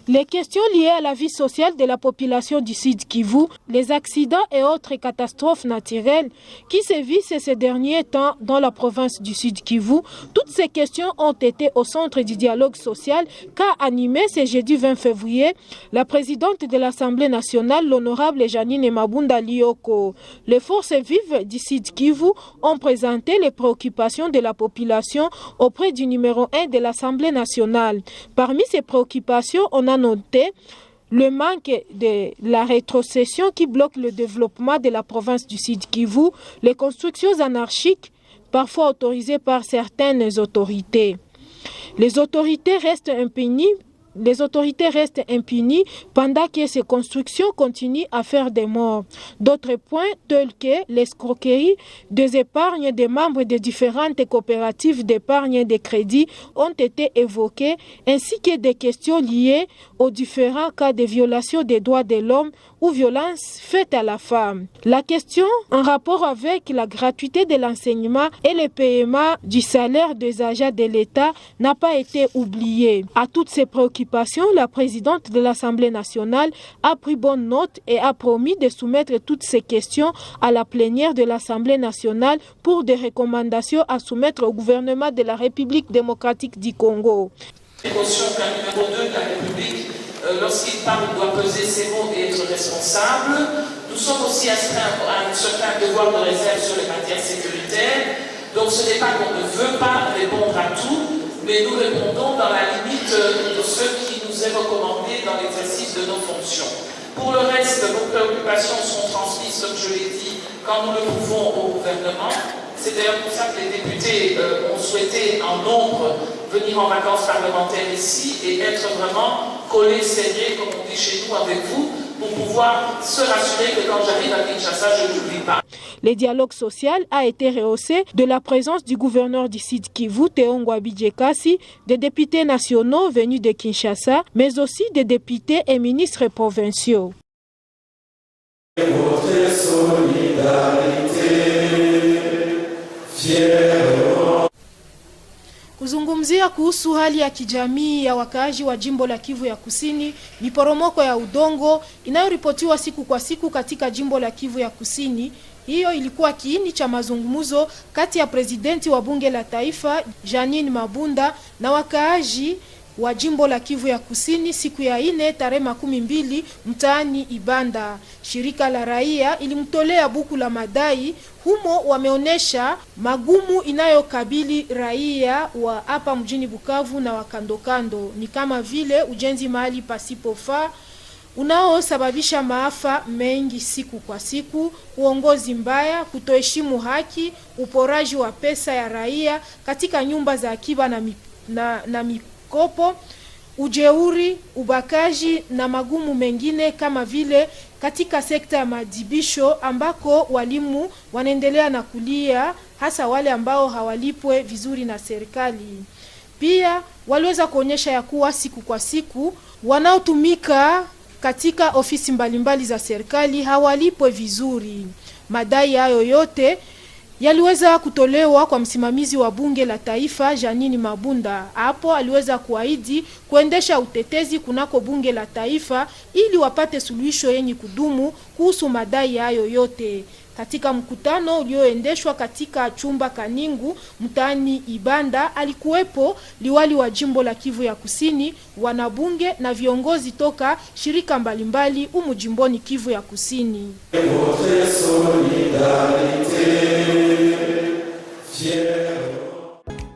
Les questions liées à la vie sociale de la population du Sud Kivu, les accidents et autres catastrophes naturelles qui sévissent ces derniers temps dans la province du Sud Kivu, toutes ces questions ont été au centre du dialogue social qu'a animé ce jeudi 20 février la présidente de l'Assemblée nationale, l'honorable Janine Mabunda Lioko. Les forces vives du Sud Kivu ont présenté les préoccupations de la population auprès du numéro 1 de l'Assemblée nationale. Parmi ces préoccupations, on a noté le manque de la rétrocession qui bloque le développement de la province du Sud Kivu, les constructions anarchiques, parfois autorisées par certaines autorités. Les autorités restent impunies pendant que ces constructions continuent à faire des morts. D'autres points tels que l'escroquerie des épargnes des membres de différentes coopératives d'épargne et de crédit ont été évoqués, ainsi que des questions liées aux différents cas de violation des droits de l'homme ou violences faites à la femme. La question en rapport avec la gratuité de l'enseignement et le paiement du salaire des agents de l'État n'a pas été oubliée. À toutes ces préoccupations, la présidente de l'Assemblée nationale a pris bonne note et a promis de soumettre toutes ces questions à la plénière de l'Assemblée nationale pour des recommandations à soumettre au gouvernement de la République démocratique du Congo. Précaution qu'un numéro 2 de la République, lorsqu'il parle, doit peser ses mots et être responsable. Nous sommes aussi astreints à un certain devoir de réserve sur les matières sécuritaires. Donc ce n'est pas qu'on ne veut pas répondre à tout, mais nous répondons dans la limite de ce qui nous est recommandé dans l'exercice de nos fonctions. Pour le reste, nos préoccupations sont transmises, comme je l'ai dit, quand nous le pouvons au gouvernement. C'est d'ailleurs pour ça que les députés ont souhaité en nombre venir en vacances parlementaires ici et être vraiment collés, serrés, comme on dit chez nous, avec vous, pour pouvoir se rassurer que quand j'arrive à Kinshasa, je n'oublie pas. Le dialogue social a été rehaussé de la présence du gouverneur du Sud Kivu, Théo Abidjekasi, des députés nationaux venus de Kinshasa, mais aussi des députés et ministres provinciaux. Kuzungumzia kuhusu hali ya kijamii ya wakaaji wa jimbo la Kivu ya Kusini, miporomoko ya udongo inayoripotiwa siku kwa siku katika jimbo la Kivu ya Kusini. Hiyo ilikuwa kiini cha mazungumzo kati ya presidenti wa bunge la taifa Janine Mabunda na wakaaji wa jimbo la Kivu ya Kusini siku ya 4 tarehe 12 mtaani Ibanda. Shirika la raia ilimtolea buku la madai. Humo wameonesha magumu inayokabili raia wa hapa mjini Bukavu na wakandokando, ni kama vile ujenzi mahali pasipofaa unaosababisha maafa mengi siku kwa siku, uongozi mbaya, kutoheshimu haki, uporaji wa pesa ya raia katika nyumba za akiba na mikopo, ujeuri, ubakaji na magumu mengine kama vile katika sekta ya madibisho ambako walimu wanaendelea na kulia, hasa wale ambao hawalipwe vizuri na serikali. Pia waliweza kuonyesha ya kuwa siku kwa siku wanaotumika katika ofisi mbalimbali za serikali hawalipwe vizuri. Madai hayo yote yaliweza kutolewa kwa msimamizi wa bunge la taifa Janine Mabunda. Hapo aliweza kuahidi kuendesha utetezi kunako bunge la taifa ili wapate suluhisho yenye kudumu kuhusu madai hayo yote. Katika mkutano ulioendeshwa katika chumba Kaningu mtaani Ibanda, alikuwepo liwali wa jimbo la Kivu ya Kusini, wanabunge na viongozi toka shirika mbalimbali umu jimboni Kivu ya Kusini.